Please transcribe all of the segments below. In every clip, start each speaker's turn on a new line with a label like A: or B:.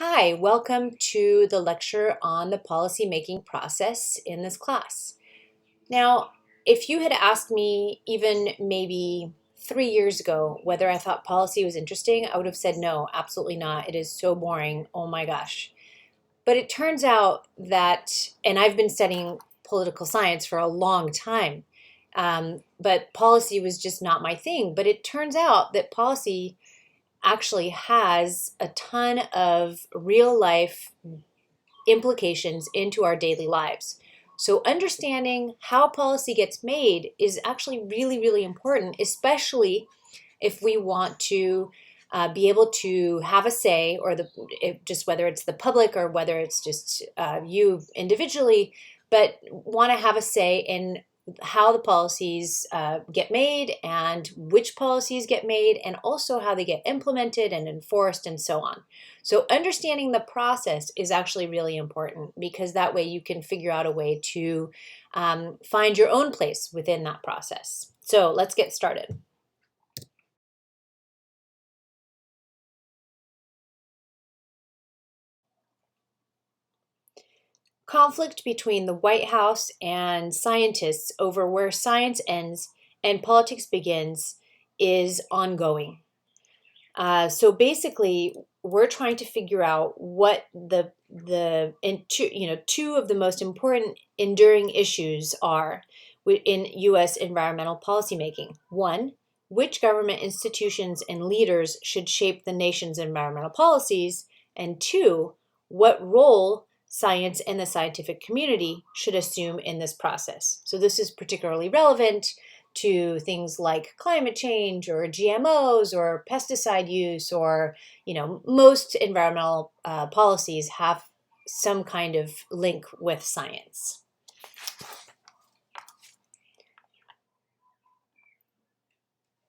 A: Hi, welcome to the lecture on the policymaking process in this class. Now, if you had asked me even maybe 3 years ago whether I thought policy was interesting, I would have said no, absolutely not. It is so boring. Oh my gosh. But it turns out that, and I've been studying political science for a long time, but policy was just not my thing. But it turns out that policy actually has a ton of real life implications into our daily lives. So understanding how policy gets made is actually really, really important, especially if we want to be able to have a say, or just whether it's the public or whether it's just you individually, but want to have a say in how the policies get made and which policies get made and also how they get implemented and enforced and so on. So understanding the process is actually really important because that way you can figure out a way to find your own place within that process. So let's get started. Conflict between the White House and scientists over where science ends and politics begins is ongoing. So basically, we're trying to figure out what two of the most important enduring issues are in U.S. environmental policymaking. One, which government institutions and leaders should shape the nation's environmental policies, and two, what role science and the scientific community should assume in this process. So this is particularly relevant to things like climate change or GMOs or pesticide use, or most environmental policies have some kind of link with science.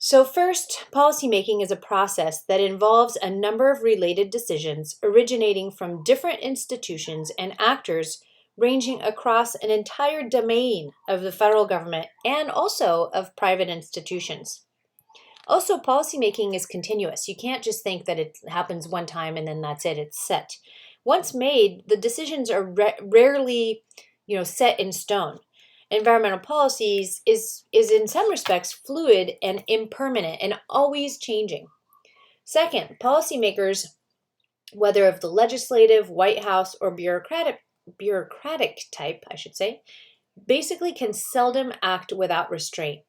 A: So first, policymaking is a process that involves a number of related decisions originating from different institutions and actors ranging across an entire domain of the federal government and also of private institutions. Also, policymaking is continuous. You can't just think that it happens one time and then that's it, it's set. Once made, the decisions are rarely, set in stone. Environmental policies is in some respects fluid and impermanent and always changing. Second, policymakers, whether of the legislative, White House, or bureaucratic type, I should say, basically can seldom act without restraint.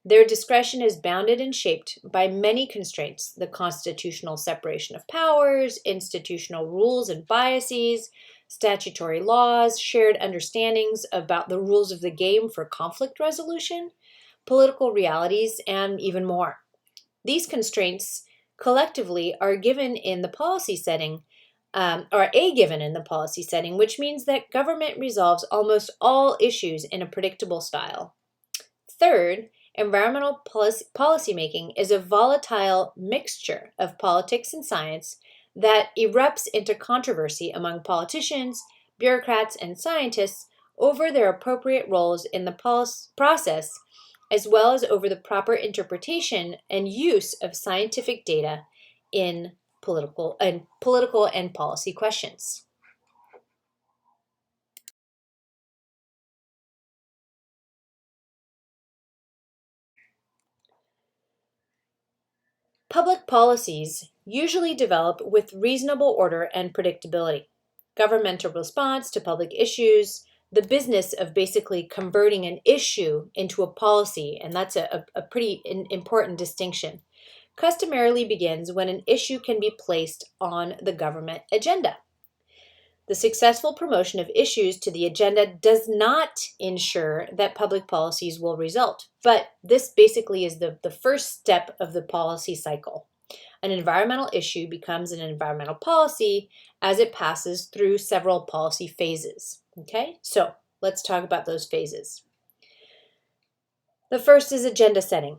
A: Their discretion is bounded and shaped by many constraints: the constitutional separation of powers, institutional rules and biases, statutory laws, shared understandings about the rules of the game for conflict resolution, political realities, and even more. These constraints collectively are given in the policy setting, given in the policy setting, which means that government resolves almost all issues in a predictable style. Third, environmental policymaking is a volatile mixture of politics and science that erupts into controversy among politicians, bureaucrats, and scientists over their appropriate roles in the process, as well as over the proper interpretation and use of scientific data in political and policy questions. Public policies usually develop with reasonable order and predictability. Governmental response to public issues, the business of basically converting an issue into a policy, and that's a pretty important distinction, customarily begins when an issue can be placed on the government agenda. The successful promotion of issues to the agenda does not ensure that public policies will result, but this basically is the first step of the policy cycle. An environmental issue becomes an environmental policy as it passes through several policy phases. Okay, so let's talk about those phases. The first is agenda setting.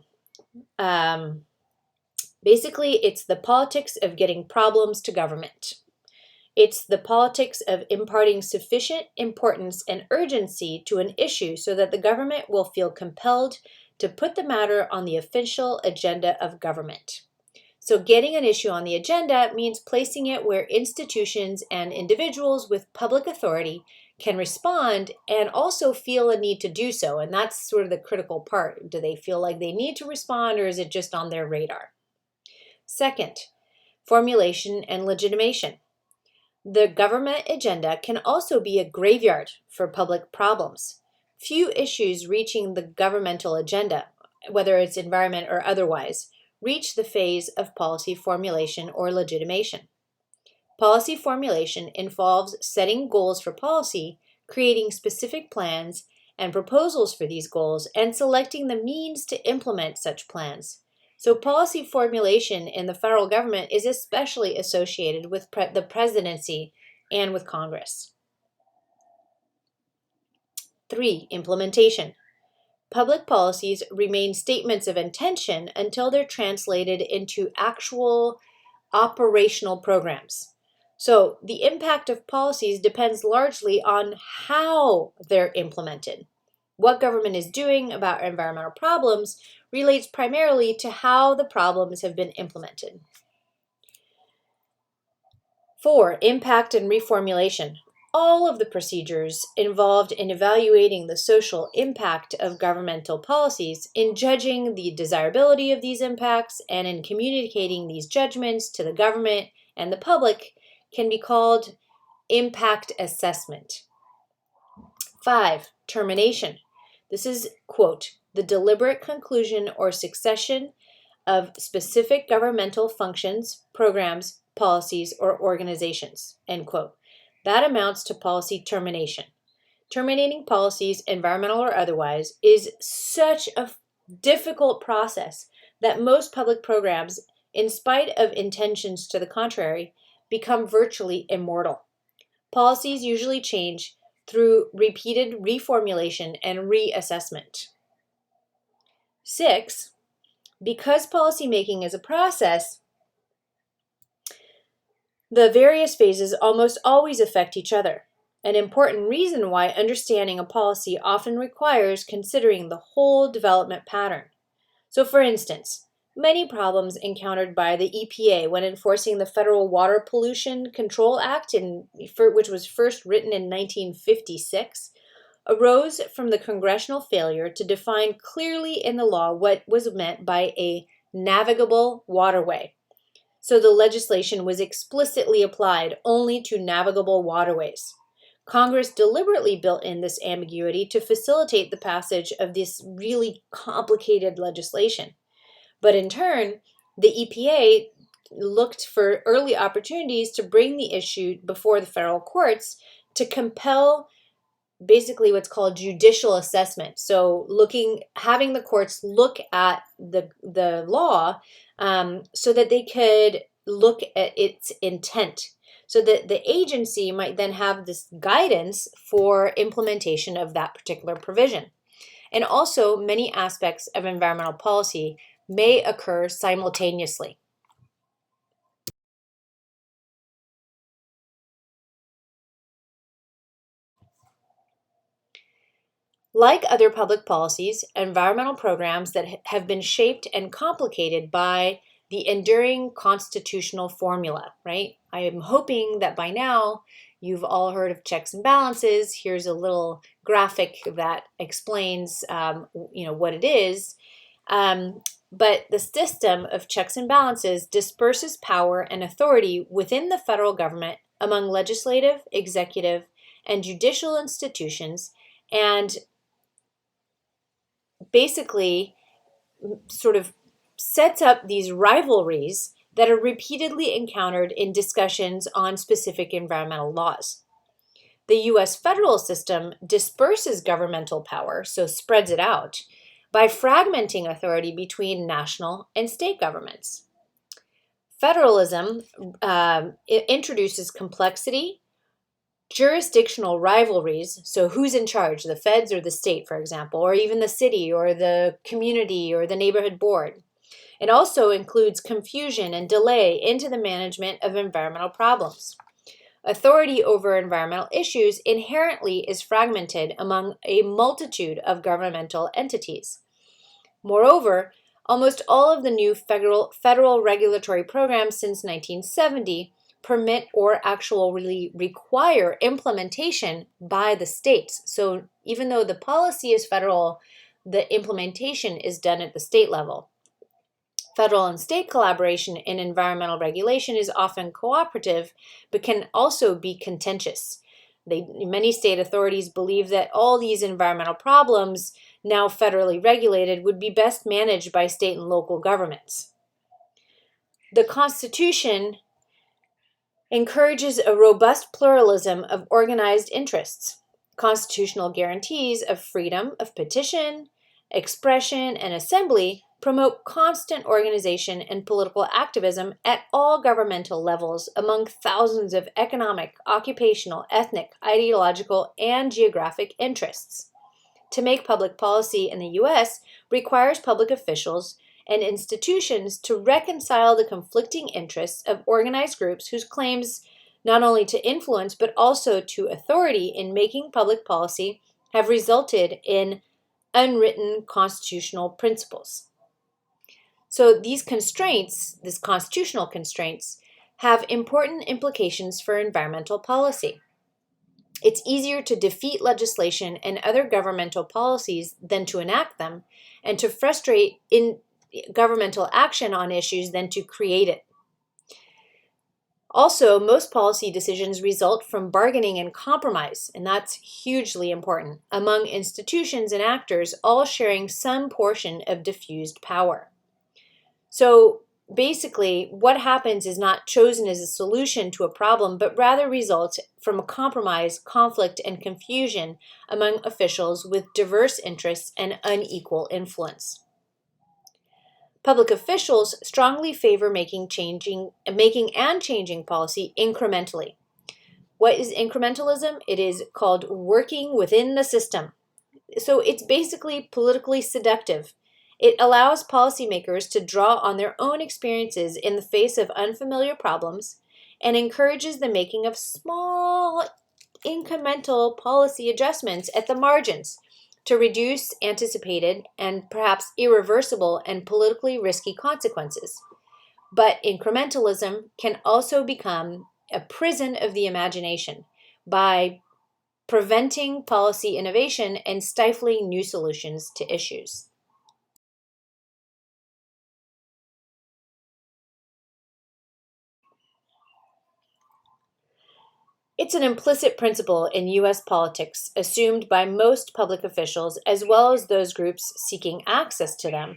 A: Basically, it's the politics of getting problems to government. It's the politics of imparting sufficient importance and urgency to an issue so that the government will feel compelled to put the matter on the official agenda of government. So getting an issue on the agenda means placing it where institutions and individuals with public authority can respond and also feel a need to do so. And that's sort of the critical part. Do they feel like they need to respond, or is it just on their radar? Second, formulation and legitimation. The government agenda can also be a graveyard for public problems. Few issues reaching the governmental agenda, whether it's environment or otherwise, reach the phase of policy formulation or legitimation. Policy formulation involves setting goals for policy, creating specific plans and proposals for these goals, and selecting the means to implement such plans. So policy formulation in the federal government is especially associated with the presidency and with Congress. 3. Implementation. Public policies remain statements of intention until they're translated into actual operational programs. So the impact of policies depends largely on how they're implemented. What government is doing about environmental problems relates primarily to how the problems have been implemented. 4. Impact and reformulation. All of the procedures involved in evaluating the social impact of governmental policies, in judging the desirability of these impacts, and in communicating these judgments to the government and the public can be called impact assessment. 5. Termination. This is, quote, the deliberate conclusion or succession of specific governmental functions, programs, policies, or organizations, end quote. That amounts to policy termination. Terminating policies, environmental or otherwise, is such a difficult process that most public programs, in spite of intentions to the contrary, become virtually immortal. Policies usually change through repeated reformulation and reassessment. 6. Because policymaking is a process, the various phases almost always affect each other. An important reason why understanding a policy often requires considering the whole development pattern. So, for instance, many problems encountered by the EPA when enforcing the Federal Water Pollution Control Act, which was first written in 1956, arose from the congressional failure to define clearly in the law what was meant by a navigable waterway. So the legislation was explicitly applied only to navigable waterways. Congress deliberately built in this ambiguity to facilitate the passage of this really complicated legislation. But in turn, the EPA looked for early opportunities to bring the issue before the federal courts to compel basically what's called judicial assessment. So having the courts look at the law so that they could look at its intent, so that the agency might then have this guidance for implementation of that particular provision. And also, many aspects of environmental policy may occur simultaneously. Like other public policies, environmental programs that have been shaped and complicated by the enduring constitutional formula, right? I am hoping that by now you've all heard of checks and balances. Here's a little graphic that explains, what it is. But the system of checks and balances disperses power and authority within the federal government among legislative, executive, and judicial institutions, and basically sort of sets up these rivalries that are repeatedly encountered in discussions on specific environmental laws. The U.S. federal system disperses governmental power, so spreads it out, by fragmenting authority between national and state governments. Federalism introduces complexity, jurisdictional rivalries, so who's in charge, the feds or the state, for example, or even the city or the community or the neighborhood board. It also includes confusion and delay into the management of environmental problems. Authority over environmental issues inherently is fragmented among a multitude of governmental entities. Moreover, Almost all of the new federal regulatory programs since 1970 permit or actually require implementation by the states. So even though the policy is federal, the implementation is done at the state level. Federal and state collaboration in environmental regulation is often cooperative, but can also be contentious. Many state authorities believe that all these environmental problems, now federally regulated, would be best managed by state and local governments. The Constitution encourages a robust pluralism of organized interests. Constitutional guarantees of freedom of petition, expression, and assembly promote constant organization and political activism at all governmental levels among thousands of economic, occupational, ethnic, ideological, and geographic interests. To make public policy in the U.S. requires public officials and institutions to reconcile the conflicting interests of organized groups whose claims not only to influence but also to authority in making public policy have resulted in unwritten constitutional principles. So these constitutional constraints, have important implications for environmental policy. It's easier to defeat legislation and other governmental policies than to enact them, and to frustrate in governmental action on issues than to create it. Also, most policy decisions result from bargaining and compromise, and that's hugely important, among institutions and actors all sharing some portion of diffused power. So basically, what happens is not chosen as a solution to a problem, but rather results from a compromise, conflict, and confusion among officials with diverse interests and unequal influence. Public officials strongly favor making and changing policy incrementally. What is incrementalism? It is called working within the system. So it's basically politically seductive. It allows policymakers to draw on their own experiences in the face of unfamiliar problems and encourages the making of small, incremental policy adjustments at the margins to reduce anticipated and perhaps irreversible and politically risky consequences. But incrementalism can also become a prison of the imagination by preventing policy innovation and stifling new solutions to issues. It's an implicit principle in U.S. politics, assumed by most public officials as well as those groups seeking access to them,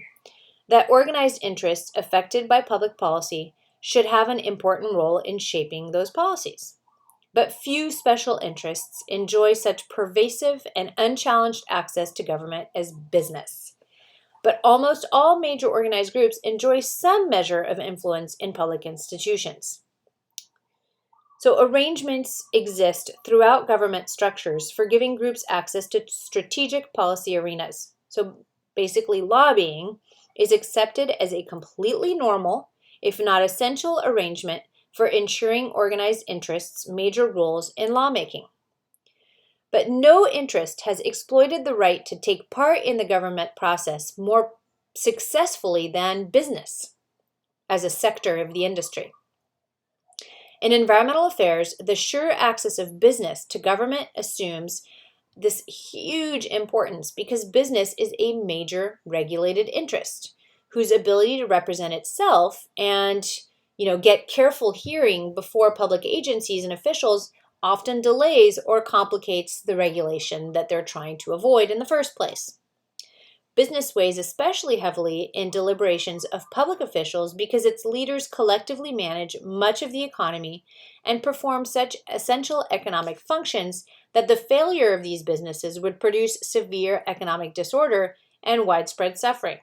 A: that organized interests affected by public policy should have an important role in shaping those policies. But few special interests enjoy such pervasive and unchallenged access to government as business. But almost all major organized groups enjoy some measure of influence in public institutions. So arrangements exist throughout government structures for giving groups access to strategic policy arenas. So basically, lobbying is accepted as a completely normal, if not essential, arrangement for ensuring organized interests major roles in lawmaking. But no interest has exploited the right to take part in the government process more successfully than business as a sector of the industry. In environmental affairs, the sure access of business to government assumes this huge importance because business is a major regulated interest whose ability to represent itself and get careful hearing before public agencies and officials often delays or complicates the regulation that they're trying to avoid in the first place. Business weighs especially heavily in deliberations of public officials because its leaders collectively manage much of the economy and perform such essential economic functions that the failure of these businesses would produce severe economic disorder and widespread suffering.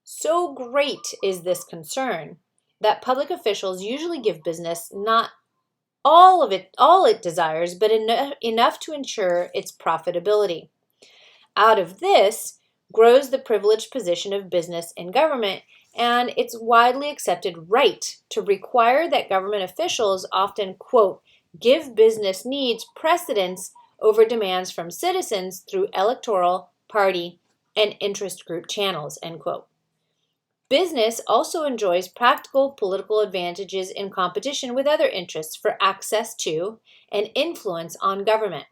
A: So great is this concern that public officials usually give business not all it desires, but enough to ensure its profitability. Out of this grows the privileged position of business in government and its widely accepted right to require that government officials often, quote, give business needs precedence over demands from citizens through electoral, party, and interest group channels, end quote. Business also enjoys practical political advantages in competition with other interests for access to and influence on government,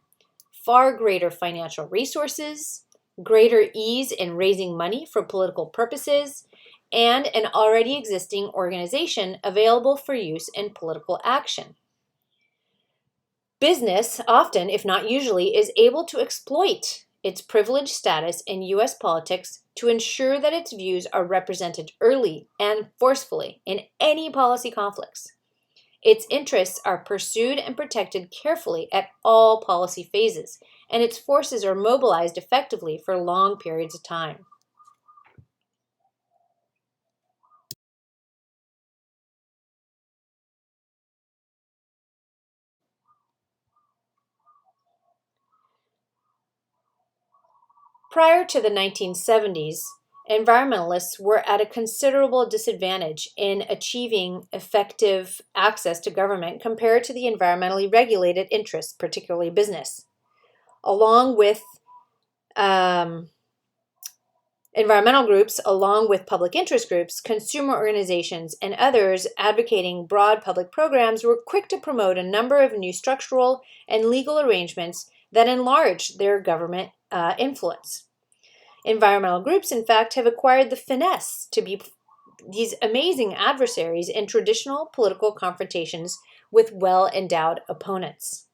A: far greater financial resources, greater ease in raising money for political purposes, and an already existing organization available for use in political action. Business, often, if not usually, is able to exploit its privileged status in U.S. politics to ensure that its views are represented early and forcefully in any policy conflicts. Its interests are pursued and protected carefully at all policy phases, and its forces are mobilized effectively for long periods of time. Prior to the 1970s, environmentalists were at a considerable disadvantage in achieving effective access to government compared to the environmentally regulated interests, particularly business. Along with um, environmental groups, along with public interest groups, consumer organizations, and others advocating broad public programs were quick to promote a number of new structural and legal arrangements that enlarged their government influence. Environmental groups, in fact, have acquired the finesse to be these amazing adversaries in traditional political confrontations with well endowed opponents.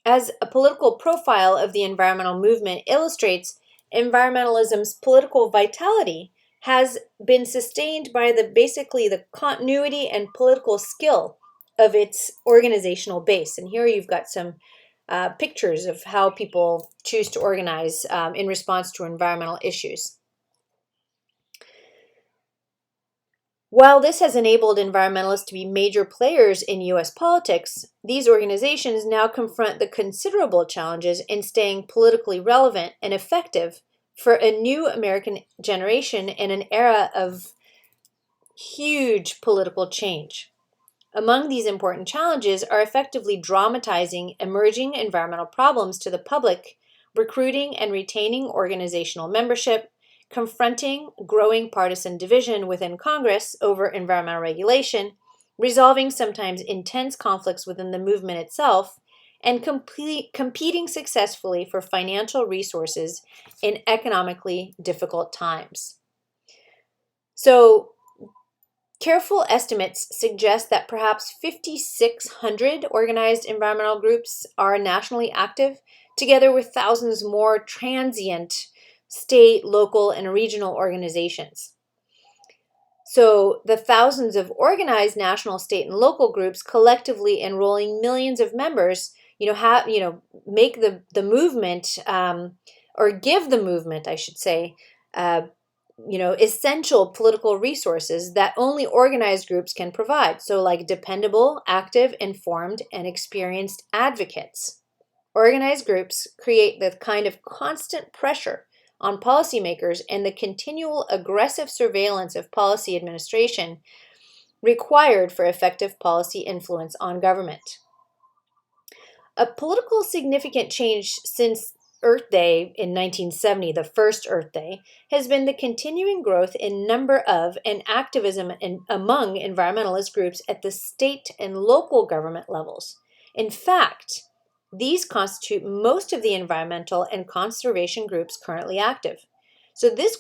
A: As a political profile of the environmental movement illustrates, environmentalism's political vitality has been sustained by basically the continuity and political skill of its organizational base. And here you've got some pictures of how people choose to organize in response to environmental issues. While this has enabled environmentalists to be major players in U.S. politics, these organizations now confront the considerable challenges in staying politically relevant and effective for a new American generation in an era of huge political change. Among these important challenges are effectively dramatizing emerging environmental problems to the public, recruiting and retaining organizational membership, confronting growing partisan division within Congress over environmental regulation, resolving sometimes intense conflicts within the movement itself, and competing successfully for financial resources in economically difficult times. So, careful estimates suggest that perhaps 5,600 organized environmental groups are nationally active, together with thousands more transient state, local, and regional organizations. So the thousands of organized national, state, and local groups collectively enrolling millions of members, make the movement or give the movement, I should say, essential political resources that only organized groups can provide. So like dependable, active, informed, and experienced advocates. Organized groups create the kind of constant pressure on policymakers and the continual aggressive surveillance of policy administration required for effective policy influence on government. A political significant change since Earth Day in 1970, the first Earth Day, has been the continuing growth in number of and activism among environmentalist groups at the state and local government levels. In fact, these constitute most of the environmental and conservation groups currently active. So this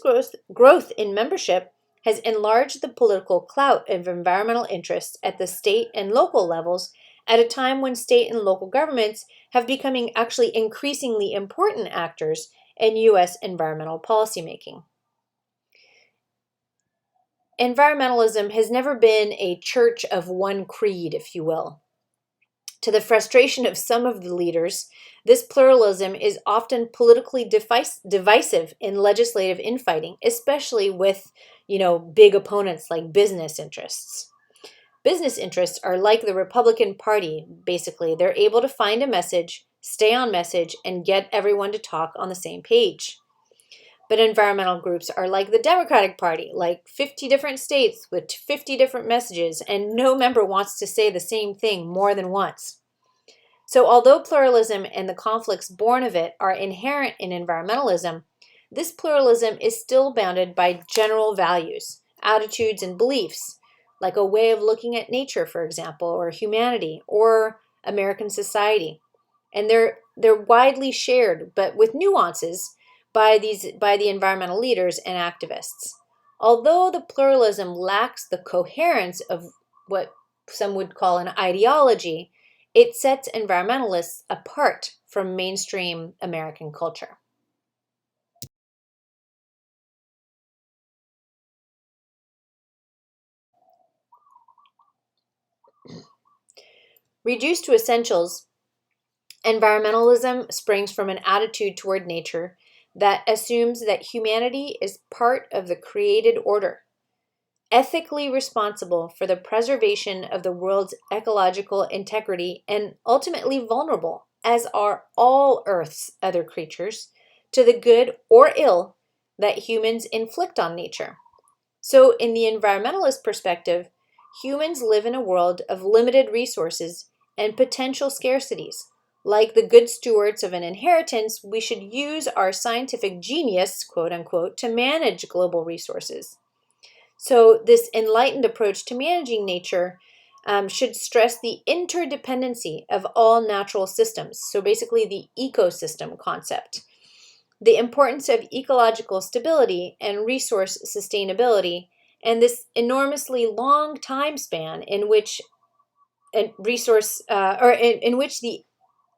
A: growth in membership has enlarged the political clout of environmental interests at the state and local levels at a time when state and local governments have becoming actually increasingly important actors in U.S. environmental policymaking. Environmentalism has never been a church of one creed, if you will. To the frustration of some of the leaders, this pluralism is often politically divisive in legislative infighting, especially with, big opponents like business interests. Business interests are like the Republican Party, basically. They're able to find a message, stay on message, and get everyone to talk on the same page. But environmental groups are like the Democratic Party, like 50 different states with 50 different messages, and no member wants to say the same thing more than once. So, although pluralism and the conflicts born of it are inherent in environmentalism, this pluralism is still bounded by general values, attitudes, and beliefs, like a way of looking at nature, for example, or humanity, or American society. And they're widely shared, but with nuances by the environmental leaders and activists. Although the pluralism lacks the coherence of what some would call an ideology, it sets environmentalists apart from mainstream American culture. Reduced to essentials, environmentalism springs from an attitude toward nature that assumes that humanity is part of the created order, ethically responsible for the preservation of the world's ecological integrity, and ultimately vulnerable, as are all Earth's other creatures, to the good or ill that humans inflict on nature. So, in the environmentalist perspective, humans live in a world of limited resources and potential scarcities. Like the good stewards of an inheritance, we should use our scientific genius, quote unquote, to manage global resources. So, this enlightened approach to managing nature should stress the interdependency of all natural systems. So, basically, the ecosystem concept, the importance of ecological stability and resource sustainability, and this enormously long time span in which a resource or in which the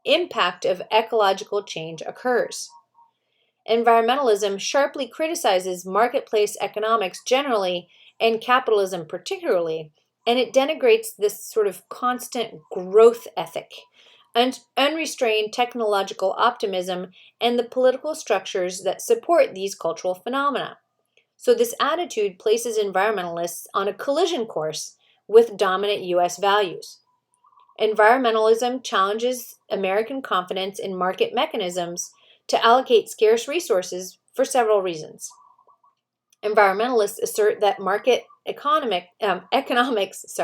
A: impact of ecological change occurs. Environmentalism sharply criticizes marketplace economics generally and capitalism particularly, and it denigrates this sort of constant growth ethic, unrestrained technological optimism, and the political structures that support these cultural phenomena. So, this attitude places environmentalists on a collision course with dominant US values. Environmentalism challenges American confidence in market mechanisms to allocate scarce resources for several reasons. Environmentalists assert that economics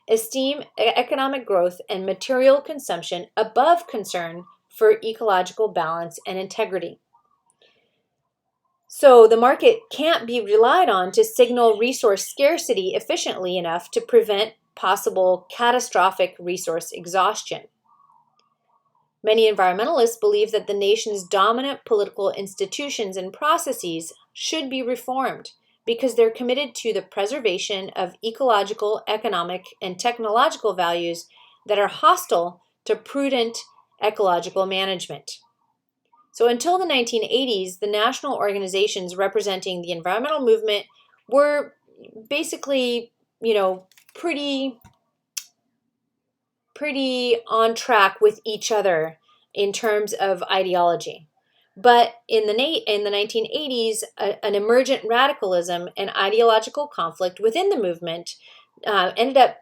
A: esteem economic growth and material consumption above concern for ecological balance and integrity. So the market can't be relied on to signal resource scarcity efficiently enough to prevent possible catastrophic resource exhaustion. Many environmentalists believe that the nation's dominant political institutions and processes should be reformed because they're committed to the preservation of ecological, economic, and technological values that are hostile to prudent ecological management. So until the 1980s, the national organizations representing the environmental movement were basically, pretty on track with each other in terms of ideology. But in the 1980s, an emergent radicalism and ideological conflict within the movement ended up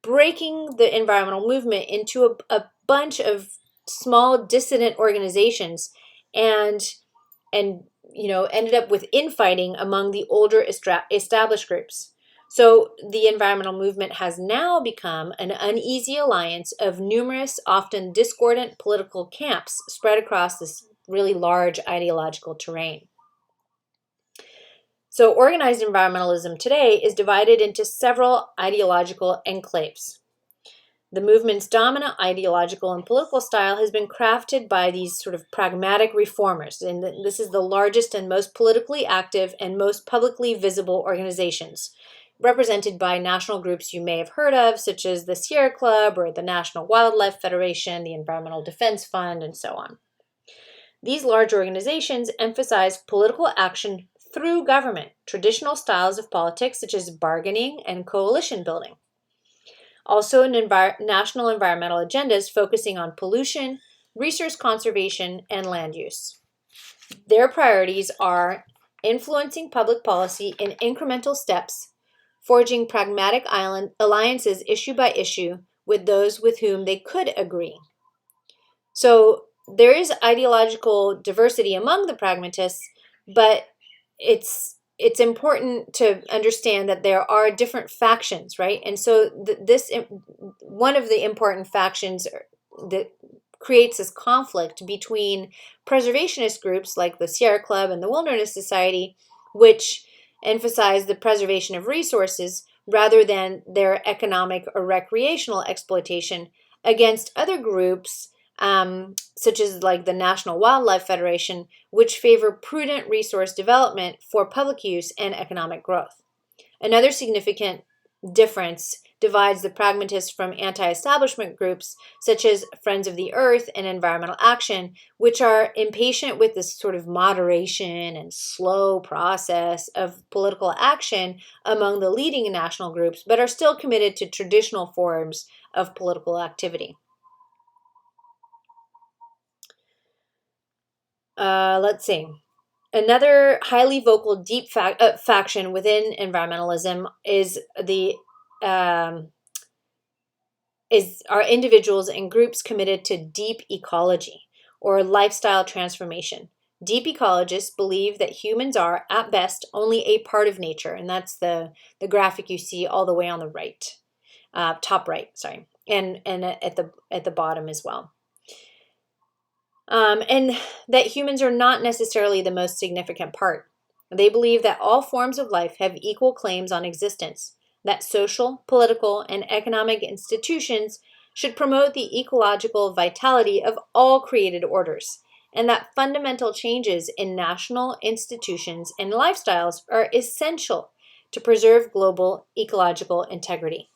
A: breaking the environmental movement into a bunch of small dissident organizations, and ended up with infighting among the older established groups. So the environmental movement has now become an uneasy alliance of numerous, often discordant political camps spread across this really large ideological terrain. So organized environmentalism today is divided into several ideological enclaves. The movement's dominant ideological and political style has been crafted by these sort of pragmatic reformers, and this is the largest and most politically active and most publicly visible organizations, represented by national groups you may have heard of, such as the Sierra Club or the National Wildlife Federation, the Environmental Defense Fund, and so on. These large organizations emphasize political action through government, traditional styles of politics such as bargaining and coalition building. Also, national environmental agendas focusing on pollution, resource conservation, and land use. Their priorities are influencing public policy in incremental steps, forging pragmatic alliances issue by issue with those with whom they could agree. So there is ideological diversity among the pragmatists, but it's it's important to understand that there are different factions, right? And so one of the important factions that creates this conflict between preservationist groups like the Sierra Club and the Wilderness Society, which emphasize the preservation of resources rather than their economic or recreational exploitation, against other groups such as like the National Wildlife Federation, which favor prudent resource development for public use and economic growth. Another significant difference divides the pragmatists from anti-establishment groups such as Friends of the Earth and Environmental Action, which are impatient with this sort of moderation and slow process of political action among the leading national groups, but are still committed to traditional forms of political activity. Let's see. Another highly vocal, deep faction within environmentalism are individuals and groups committed to deep ecology or lifestyle transformation. Deep ecologists believe that humans are, at best, only a part of nature, and that's the graphic you see all the way on the right, top right, sorry, and at the bottom as well. And that humans are not necessarily the most significant part. They believe that all forms of life have equal claims on existence, that social, political, and economic institutions should promote the ecological vitality of all created orders, and that fundamental changes in national institutions and lifestyles are essential to preserve global ecological integrity.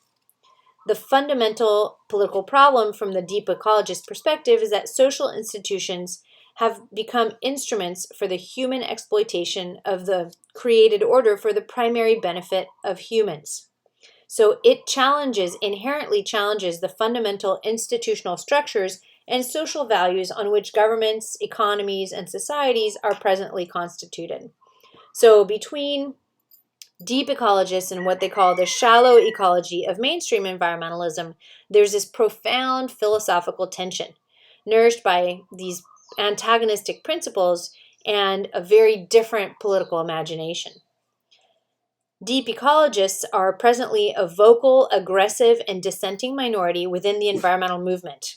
A: The fundamental political problem from the deep ecologist perspective is that social institutions have become instruments for the human exploitation of the created order for the primary benefit of humans. So it inherently challenges the fundamental institutional structures and social values on which governments, economies, and societies are presently constituted. So between deep ecologists and what they call the shallow ecology of mainstream environmentalism, there's this profound philosophical tension nourished by these antagonistic principles and a very different political imagination. Deep ecologists are presently a vocal, aggressive, and dissenting minority within the environmental movement.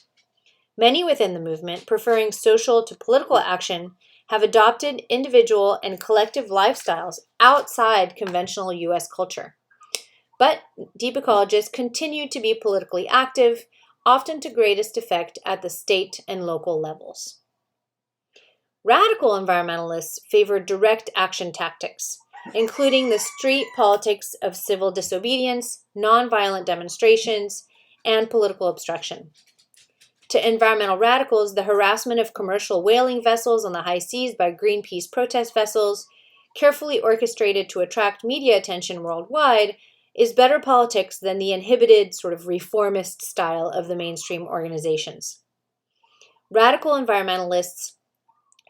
A: Many within the movement, preferring social to political action, have adopted individual and collective lifestyles outside conventional U.S. culture. But deep ecologists continue to be politically active, often to greatest effect at the state and local levels. Radical environmentalists favor direct action tactics, including the street politics of civil disobedience, nonviolent demonstrations, and political obstruction. To environmental radicals, the harassment of commercial whaling vessels on the high seas by Greenpeace protest vessels, carefully orchestrated to attract media attention worldwide, is better politics than the inhibited, sort of reformist style of the mainstream organizations. Radical environmentalists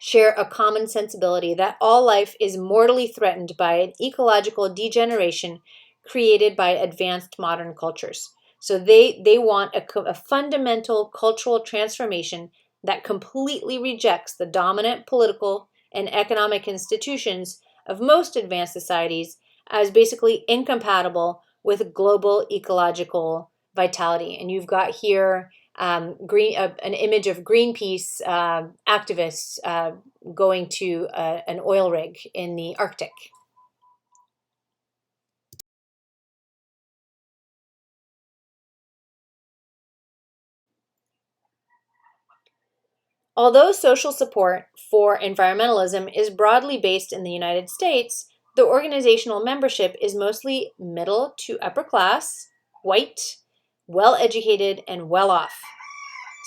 A: share a common sensibility that all life is mortally threatened by an ecological degeneration created by advanced modern cultures. So they want a fundamental cultural transformation that completely rejects the dominant political and economic institutions of most advanced societies as basically incompatible with global ecological vitality. And you've got here an image of Greenpeace activists going to an oil rig in the Arctic. Although social support for environmentalism is broadly based in the United States, the organizational membership is mostly middle to upper class, white, well-educated, and well-off.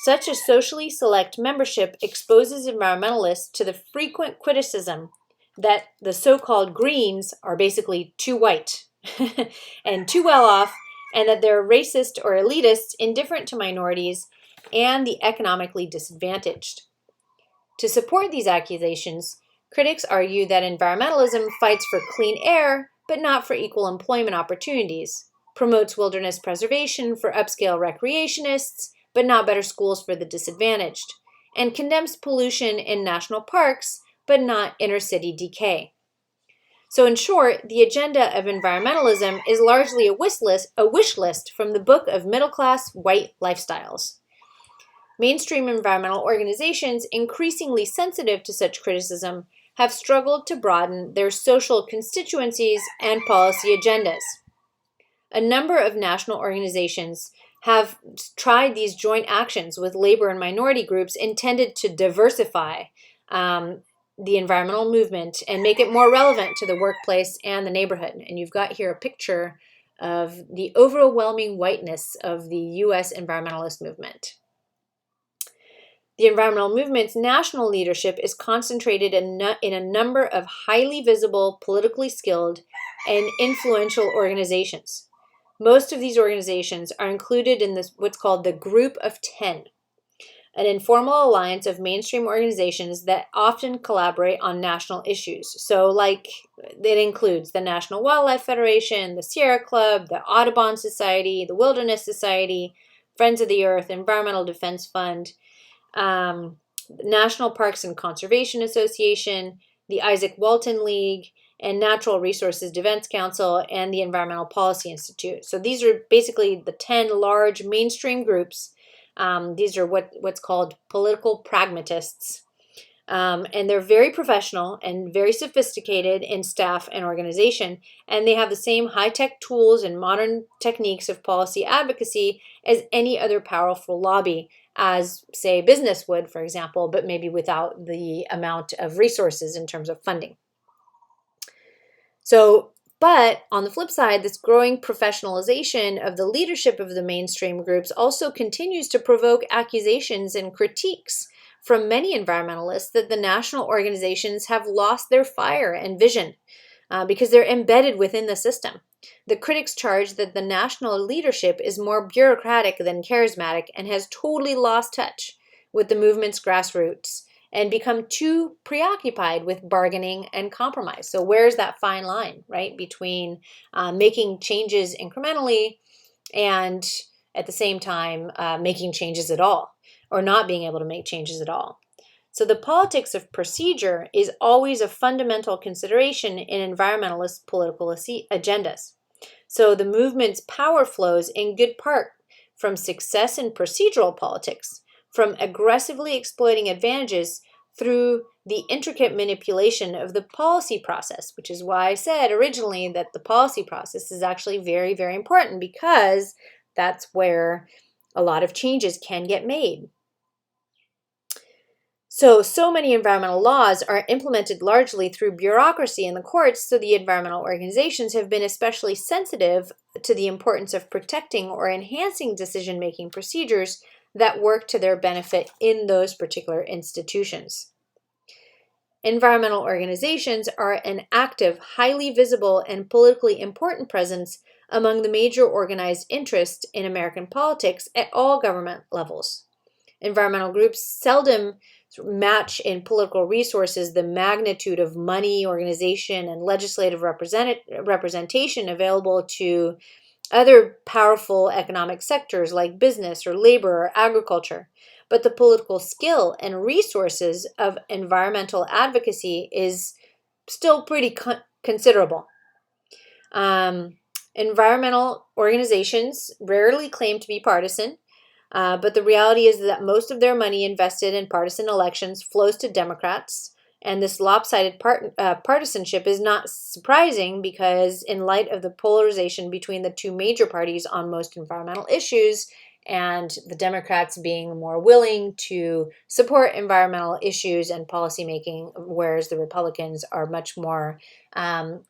A: Such a socially select membership exposes environmentalists to the frequent criticism that the so-called Greens are basically too white and too well-off, and that they're racist or elitist, indifferent to minorities, and the economically disadvantaged. To support these accusations, critics argue that environmentalism fights for clean air, but not for equal employment opportunities, promotes wilderness preservation for upscale recreationists, but not better schools for the disadvantaged, and condemns pollution in national parks, but not inner city decay. So in short, the agenda of environmentalism is largely a wish list from the book of middle-class white lifestyles. Mainstream environmental organizations, increasingly sensitive to such criticism, have struggled to broaden their social constituencies and policy agendas. A number of national organizations have tried these joint actions with labor and minority groups intended to diversify the environmental movement and make it more relevant to the workplace and the neighborhood. And you've got here a picture of the overwhelming whiteness of the U.S. environmentalist movement. The environmental movement's national leadership is concentrated in a number of highly visible, politically skilled, and influential organizations. Most of these organizations are included in what's called the Group of 10, an informal alliance of mainstream organizations that often collaborate on national issues. So, like, it includes the National Wildlife Federation, the Sierra Club, the Audubon Society, the Wilderness Society, Friends of the Earth, Environmental Defense Fund, National Parks and Conservation Association, the Isaac Walton League, and Natural Resources Defense Council, and the Environmental Policy Institute. So these are basically the 10 large mainstream groups. These are what's called political pragmatists. And they're very professional and very sophisticated in staff and organization, and they have the same high-tech tools and modern techniques of policy advocacy as any other powerful lobby, as, say, business would, for example, but maybe without the amount of resources in terms of funding. But on the flip side, this growing professionalization of the leadership of the mainstream groups also continues to provoke accusations and critiques from many environmentalists that the national organizations have lost their fire and vision because they're embedded within the system. The critics charge that the national leadership is more bureaucratic than charismatic and has totally lost touch with the movement's grassroots and become too preoccupied with bargaining and compromise. So where's that fine line, right, between making changes incrementally and at the same time making changes at all, or not being able to make changes at all? So the politics of procedure is always a fundamental consideration in environmentalist political agendas. So the movement's power flows in good part from success in procedural politics, from aggressively exploiting advantages through the intricate manipulation of the policy process, which is why I said originally that the policy process is actually very, very important, because that's where a lot of changes can get made. So many environmental laws are implemented largely through bureaucracy in the courts, so the environmental organizations have been especially sensitive to the importance of protecting or enhancing decision-making procedures that work to their benefit in those particular institutions. Environmental organizations are an active, highly visible, and politically important presence among the major organized interests in American politics at all government levels. Environmental groups seldom match in political resources the magnitude of money, organization, and legislative representation available to other powerful economic sectors like business or labor or agriculture. But the political skill and resources of environmental advocacy is still pretty considerable. Environmental organizations rarely claim to be partisan, but the reality is that most of their money invested in partisan elections flows to Democrats, and this lopsided partisanship is not surprising because in light of the polarization between the two major parties on most environmental issues, and the Democrats being more willing to support environmental issues and policymaking, whereas the Republicans are much more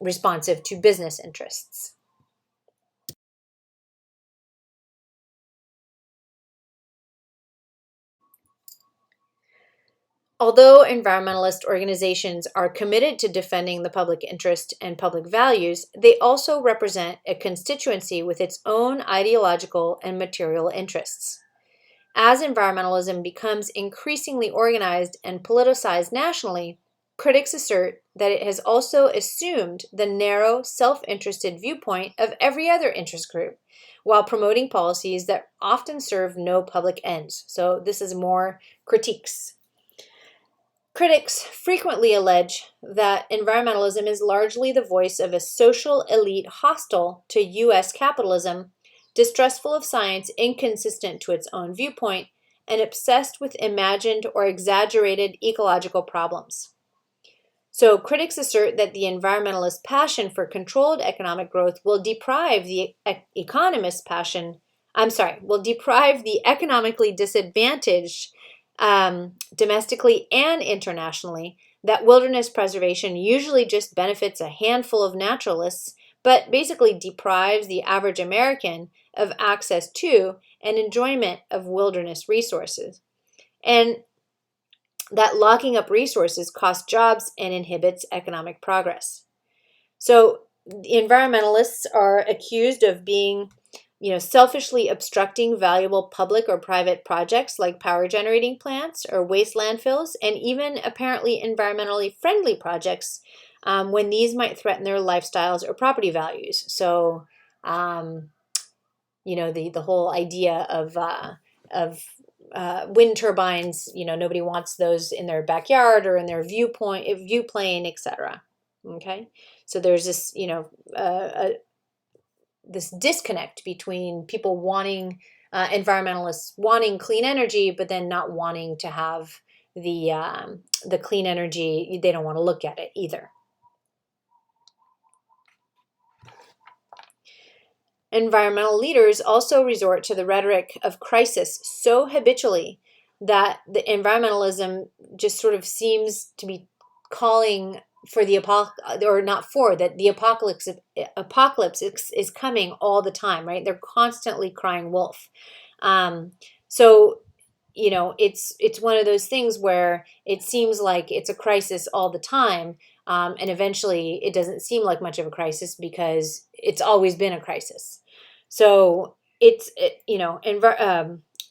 A: responsive to business interests. Although environmentalist organizations are committed to defending the public interest and public values, they also represent a constituency with its own ideological and material interests. As environmentalism becomes increasingly organized and politicized nationally, critics assert that it has also assumed the narrow, self-interested viewpoint of every other interest group, while promoting policies that often serve no public ends. So this is more critiques. Critics frequently allege that environmentalism is largely the voice of a social elite hostile to U.S. capitalism, distrustful of science, inconsistent to its own viewpoint, and obsessed with imagined or exaggerated ecological problems. So critics assert that the environmentalist passion for controlled economic growth will deprive the will deprive the economically disadvantaged domestically and internationally, that wilderness preservation usually just benefits a handful of naturalists, but basically deprives the average American of access to and enjoyment of wilderness resources. And that locking up resources costs jobs and inhibits economic progress. So the environmentalists are accused of being, selfishly obstructing valuable public or private projects like power generating plants or waste landfills, and even apparently environmentally friendly projects when these might threaten their lifestyles or property values. So, the whole idea of wind turbines, nobody wants those in their backyard or in their view plane, etc. Okay, so there's this, this disconnect between people wanting, environmentalists wanting clean energy, but then not wanting to have the clean energy. They don't want to look at it either. Environmental leaders also resort to the rhetoric of crisis so habitually that the environmentalism just sort of seems to be calling for the apocalypse is coming all the time, right? They're constantly crying wolf. So it's one of those things where it seems like it's a crisis all the time, and eventually it doesn't seem like much of a crisis because it's always been a crisis. So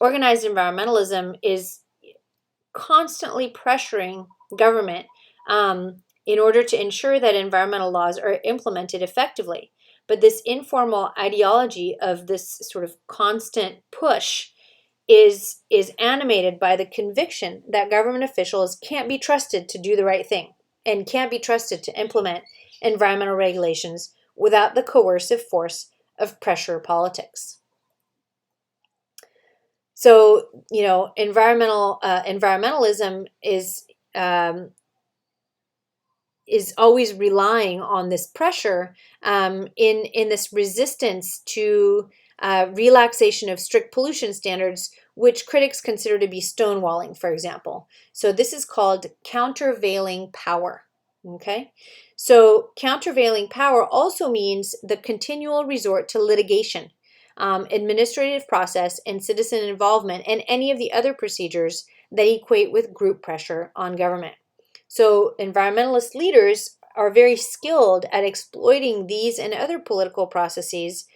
A: organized environmentalism is constantly pressuring government in order to ensure that environmental laws are implemented effectively. But this informal ideology of this sort of constant push is animated by the conviction that government officials can't be trusted to do the right thing and can't be trusted to implement environmental regulations without the coercive force of pressure politics. So, environmentalism is always relying on this pressure in this resistance to relaxation of strict pollution standards, which critics consider to be stonewalling, for example. So this is called countervailing power. Okay, so countervailing power also means the continual resort to litigation, administrative process, and citizen involvement, and any of the other procedures that equate with group pressure on government. So environmentalist leaders are very skilled at exploiting these and other political processes,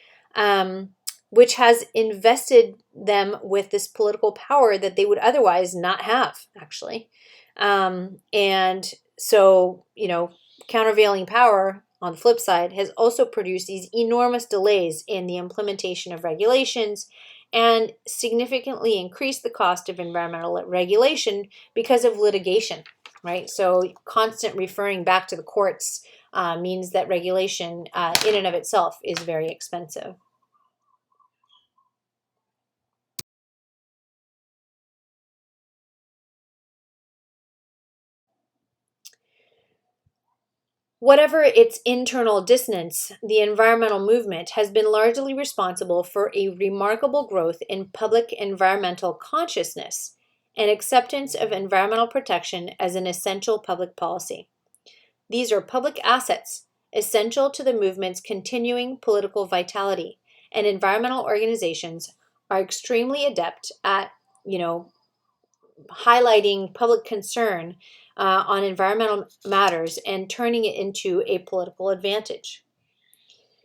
A: which has invested them with this political power that they would otherwise not have, actually. And so, countervailing power, on the flip side, has also produced these enormous delays in the implementation of regulations and significantly increased the cost of environmental regulation because of litigation, right? So constant referring back to the courts means that regulation in and of itself is very expensive. Whatever its internal dissonance, the environmental movement has been largely responsible for a remarkable growth in public environmental consciousness and acceptance of environmental protection as an essential public policy. These are public assets, essential to the movement's continuing political vitality, and environmental organizations are extremely adept at, highlighting public concern on environmental matters and turning it into a political advantage.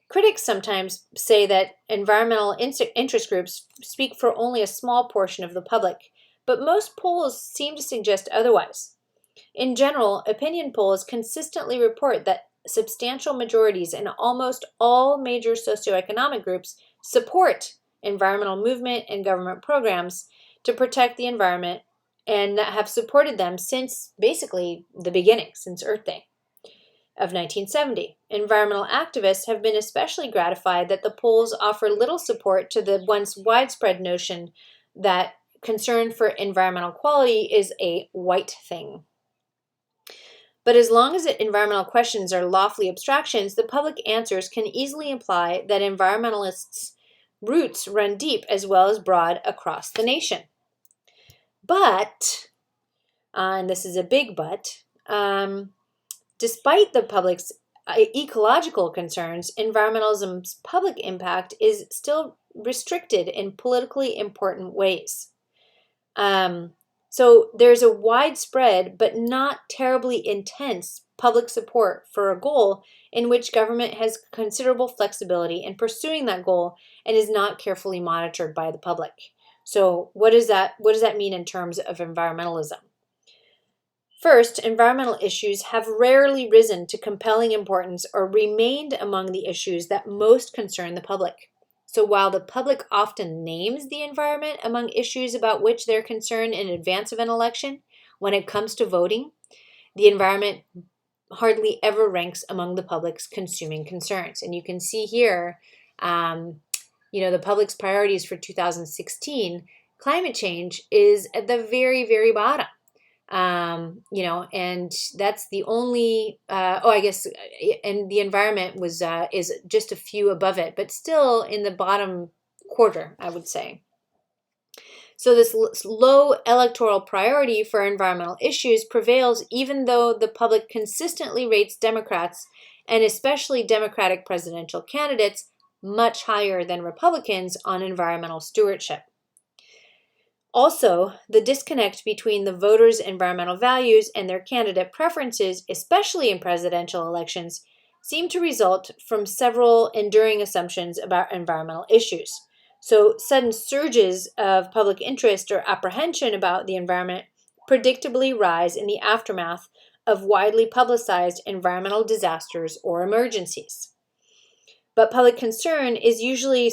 A: Critics sometimes say that environmental interest groups speak for only a small portion of the public, but most polls seem to suggest otherwise. In general, opinion polls consistently report that substantial majorities in almost all major socioeconomic groups support environmental movement and government programs to protect the environment and that have supported them since basically the beginning, since Earth Day of 1970. Environmental activists have been especially gratified that the polls offer little support to the once widespread notion that concern for environmental quality is a white thing. But as long as environmental questions are lawfully abstractions, the public answers can easily imply that environmentalists' roots run deep as well as broad across the nation. But, and this is a big but, despite the public's ecological concerns, environmentalism's public impact is still restricted in politically important ways. So there's a widespread but not terribly intense public support for a goal in which government has considerable flexibility in pursuing that goal and is not carefully monitored by the public. So what does that mean in terms of environmentalism? First, environmental issues have rarely risen to compelling importance or remained among the issues that most concern the public. So while the public often names the environment among issues about which they're concerned in advance of an election, when it comes to voting, the environment hardly ever ranks among the public's consuming concerns. And you can see here, the public's priorities for 2016, climate change is at the very, very bottom. And that's the only, and the environment is just a few above it, but still in the bottom quarter, I would say. So this low electoral priority for environmental issues prevails even though the public consistently rates Democrats, and especially Democratic presidential candidates, much higher than Republicans on environmental stewardship. Also, the disconnect between the voters' environmental values and their candidate preferences, especially in presidential elections, seem to result from several enduring assumptions about environmental issues. So, sudden surges of public interest or apprehension about the environment predictably rise in the aftermath of widely publicized environmental disasters or emergencies. But public concern is usually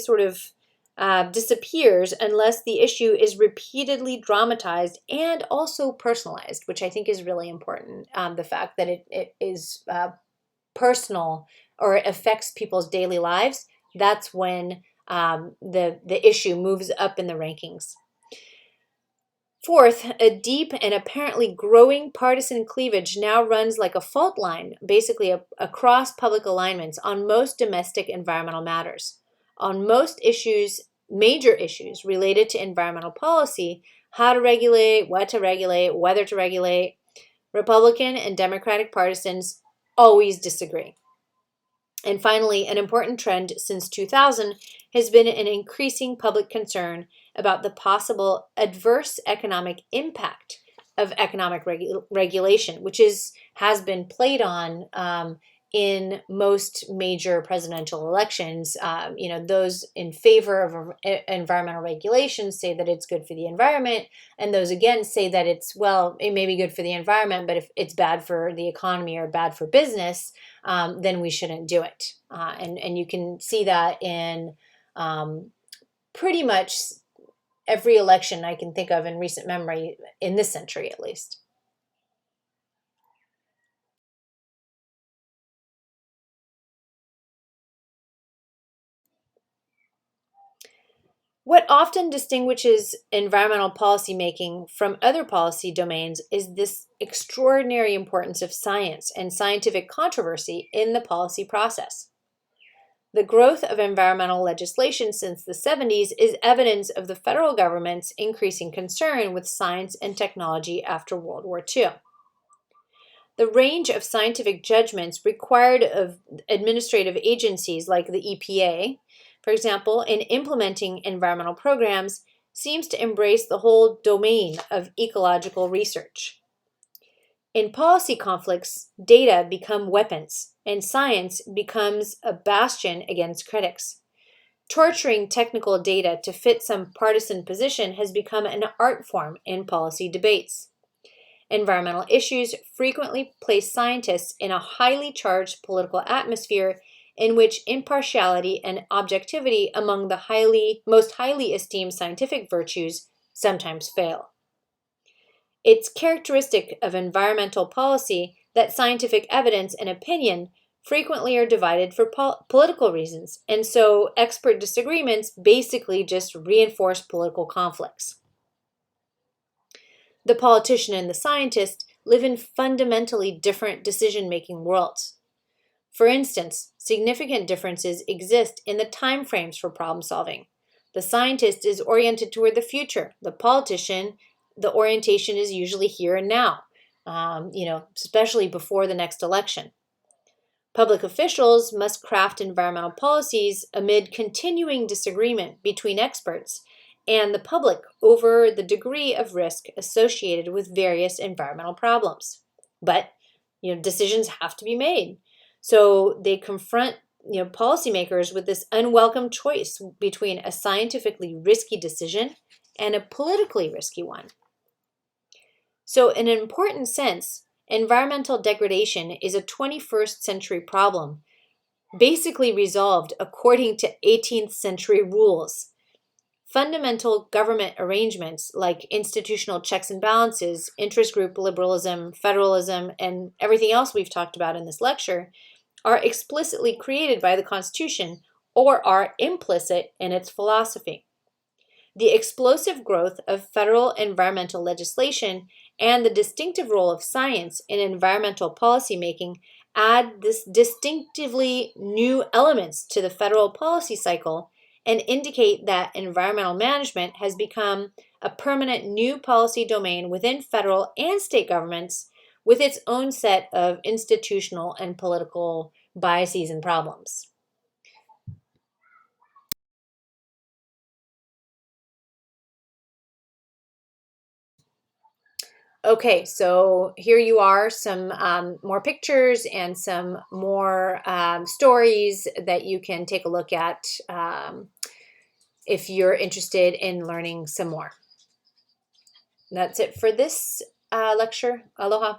A: disappears unless the issue is repeatedly dramatized and also personalized, which I think is really important. The fact that it is personal or it affects people's daily lives, that's when the issue moves up in the rankings. Fourth, a deep and apparently growing partisan cleavage now runs like a fault line, basically across public alignments on most domestic environmental matters. On most issues, major issues related to environmental policy, how to regulate, what to regulate, whether to regulate, Republican and Democratic partisans always disagree. And finally, an important trend since 2000 has been an increasing public concern about the possible adverse economic impact of economic regulation, which has been played on in most major presidential elections. Those in favor of environmental regulations say that it's good for the environment, and those again say that it may be good for the environment, but if it's bad for the economy or bad for business, then we shouldn't do it. And you can see that in pretty much every election I can think of in recent memory, in this century at least. What often distinguishes environmental policy making from other policy domains is this extraordinary importance of science and scientific controversy in the policy process. The growth of environmental legislation since the 70s is evidence of the federal government's increasing concern with science and technology after World War II. The range of scientific judgments required of administrative agencies like the EPA, for example, in implementing environmental programs, seems to embrace the whole domain of ecological research. In policy conflicts, data become weapons, and science becomes a bastion against critics. Torturing technical data to fit some partisan position has become an art form in policy debates. Environmental issues frequently place scientists in a highly charged political atmosphere in which impartiality and objectivity among the most highly esteemed scientific virtues sometimes fail. It's characteristic of environmental policy that scientific evidence and opinion frequently are divided for political reasons, and so expert disagreements basically just reinforce political conflicts. The politician and the scientist live in fundamentally different decision-making worlds. For instance, significant differences exist in the time frames for problem solving. The scientist is oriented toward the future. The politician, the orientation is usually here and now, especially before the next election. Public officials must craft environmental policies amid continuing disagreement between experts and the public over the degree of risk associated with various environmental problems. But, decisions have to be made. So they confront, policymakers with this unwelcome choice between a scientifically risky decision and a politically risky one. So, in an important sense, environmental degradation is a 21st century problem, basically resolved according to 18th century rules. Fundamental government arrangements like institutional checks and balances, interest group liberalism, federalism, and everything else we've talked about in this lecture are explicitly created by the Constitution or are implicit in its philosophy. The explosive growth of federal environmental legislation and the distinctive role of science in environmental policymaking add this distinctively new elements to the federal policy cycle and indicate that environmental management has become a permanent new policy domain within federal and state governments with its own set of institutional and political biases and problems. Okay, so here you are, some more pictures and some more stories that you can take a look at if you're interested in learning some more. That's it for this lecture. Aloha.